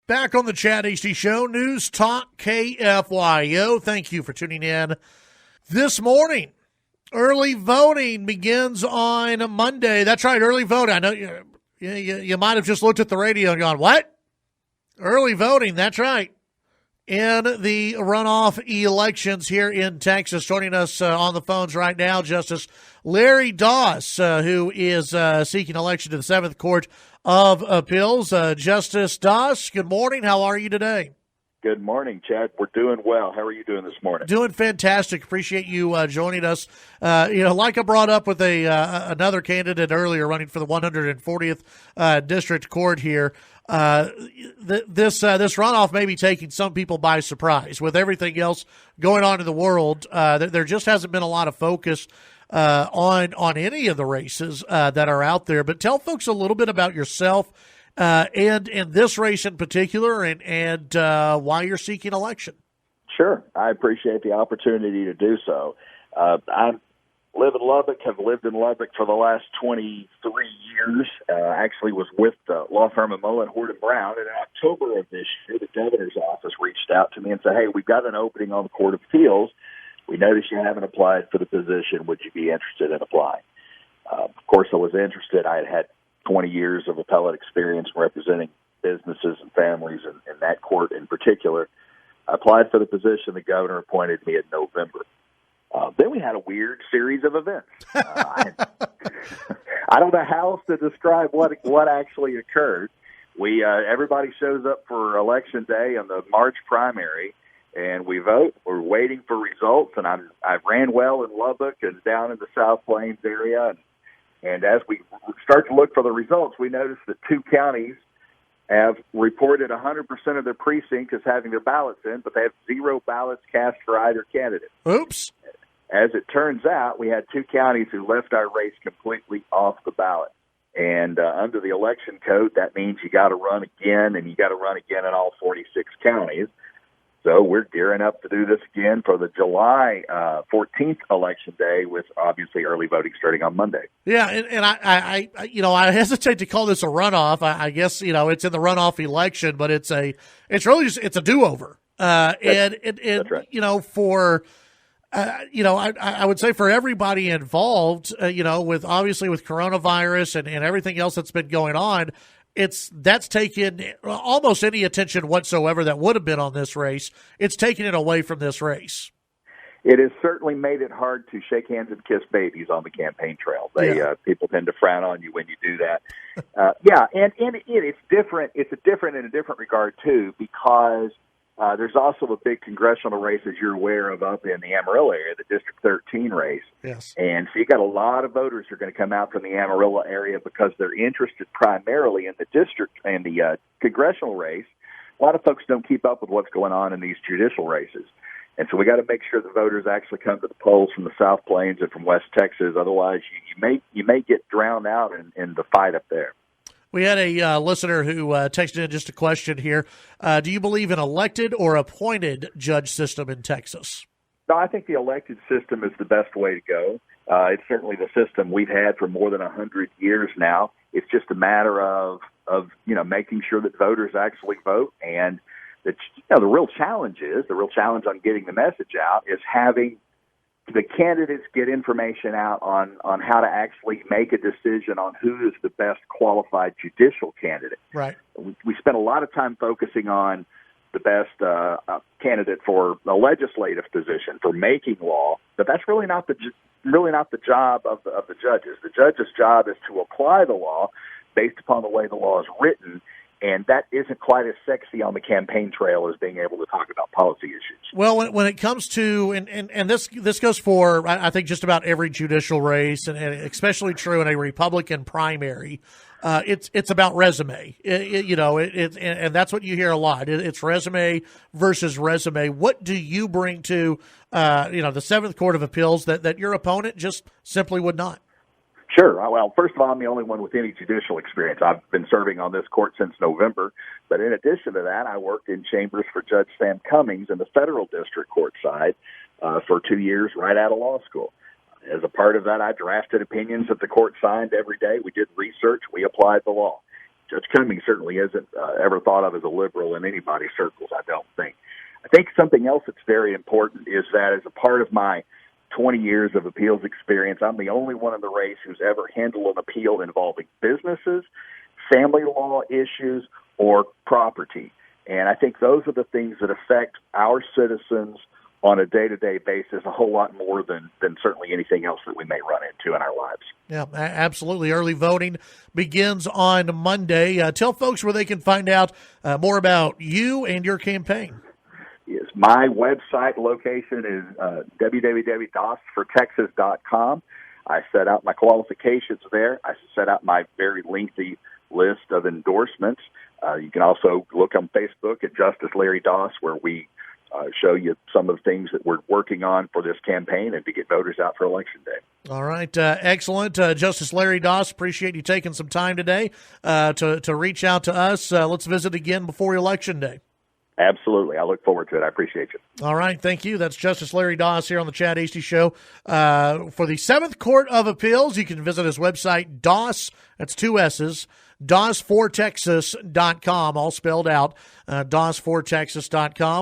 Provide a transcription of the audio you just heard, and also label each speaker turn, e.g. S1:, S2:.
S1: Back on the Chad Hasty Show, News Talk KFYO. Thank you for tuning in this morning. Early voting begins on Monday. That's right, early voting. I know you might have just looked at the radio and gone, what? Early voting, that's right. In the runoff elections here in Texas. Joining us on the phones right now, Justice Larry Doss, who is seeking election to the 7th Court of Appeals. Justice Doss, good morning. How are you today?
S2: Good morning, Chad. We're doing well. How are you doing this morning?
S1: Doing fantastic. Appreciate you joining us. Like I brought up with another candidate earlier running for the 140th District Court here, this runoff may be taking some people by surprise. With everything else going on in the world, there just hasn't been a lot of focus on any of the races that are out there. But tell folks a little bit about yourself and this race in particular and why you're seeking election.
S2: Sure. I appreciate the opportunity to do so. I live in Lubbock, have lived in Lubbock for the last 23 years. Actually was with the law firm of Mullen, Hort & Brown. And in October of this year, the governor's office reached out to me and said, hey, we've got an opening on the Court of Appeals. We noticed you haven't applied for the position. Would you be interested in applying? Of course, I was interested. I had 20 years of appellate experience representing businesses and families in that court in particular. I applied for the position. The governor appointed me in November. Then we had a weird series of events. I don't know how else to describe what actually occurred. Everybody shows up for Election Day on the March primary, and we vote. We're waiting for results, and I ran well in Lubbock and down in the South Plains area. And as we start to look for the results, we notice that 2 counties have reported 100% of their precincts as having their ballots in, but they have 0 ballots cast for either candidate.
S1: Oops.
S2: As it turns out, we had 2 counties who left our race completely off the ballot. And under the election code, that means you got to run again, and you got to run again in all 46 counties. So we're gearing up to do this again for the July 14th Election Day, with obviously early voting starting on Monday.
S1: Yeah, and I hesitate to call this a runoff. I guess it's in the runoff election, but it's really just a do-over.
S2: That's right.
S1: For I would say for everybody involved, with coronavirus and everything else that's been going on, that's taken almost any attention whatsoever that would have been on this race. It's taken it away from this race.
S2: It has certainly made it hard to shake hands and kiss babies on the campaign trail. People tend to frown on you when you do that. It's different. It's different in a different regard too, because there's also a big congressional race, as you're aware of, up in the Amarillo area, the District 13 race.
S1: Yes. And
S2: so you got a lot of voters who are going to come out from the Amarillo area because they're interested primarily in the district and the congressional race. A lot of folks don't keep up with what's going on in these judicial races. And so we got to make sure the voters actually come to the polls from the South Plains and from West Texas. Otherwise, you may get drowned out in the fight up there.
S1: We had a listener who texted in just a question here. Do you believe in elected or appointed judge system in Texas?
S2: No, I think the elected system is the best way to go. It's certainly the system we've had for more than 100 years now. It's just a matter of making sure that voters actually vote. And the real challenge on getting the message out is having the candidates get information out on how to actually make a decision on who is the best qualified judicial candidate.
S1: Right.
S2: We spent a lot of time focusing on the best candidate for a legislative position, for making law, but that's really not the job of the judges. The judge's job is to apply the law based upon the way the law is written. And that isn't quite as sexy on the campaign trail as being able to talk about policy issues.
S1: Well, when it comes to, and this goes for, I think, just about every judicial race, and especially true in a Republican primary, it's about resume. And that's what you hear a lot. It's resume versus resume. What do you bring to, the 7th Court of Appeals that your opponent just simply would not?
S2: Sure. Well, first of all, I'm the only one with any judicial experience. I've been serving on this court since November. But in addition to that, I worked in chambers for Judge Sam Cummings in the federal district court side for 2 years right out of law school. As a part of that, I drafted opinions that the court signed every day. We did research. We applied the law. Judge Cummings certainly isn't ever thought of as a liberal in anybody's circles, I don't think. I think something else that's very important is that as a part of my 20 years of appeals experience, I'm the only one in the race who's ever handled an appeal involving businesses, family law issues, or property. And I think those are the things that affect our citizens on a day-to-day basis a whole lot more than certainly anything else that we may run into in our lives.
S1: Yeah, absolutely. Early voting begins on Monday. Tell folks where they can find out more about you and your campaign.
S2: Yes, my website location is www.dosfortexas.com. I set out my qualifications there. I set out my very lengthy list of endorsements. You can also look on Facebook at Justice Larry Doss, where we show you some of the things that we're working on for this campaign and to get voters out for Election Day.
S1: All right. Excellent. Justice Larry Doss, appreciate you taking some time today to reach out to us. Let's visit again before Election Day.
S2: Absolutely. I look forward to it. I appreciate you.
S1: All right. Thank you. That's Justice Larry Doss here on the Chad Hasty Show. For the 7th Court of Appeals, you can visit his website, Doss, that's 2 S's, DOS4Texas.com, all spelled out, DOS4Texas.com.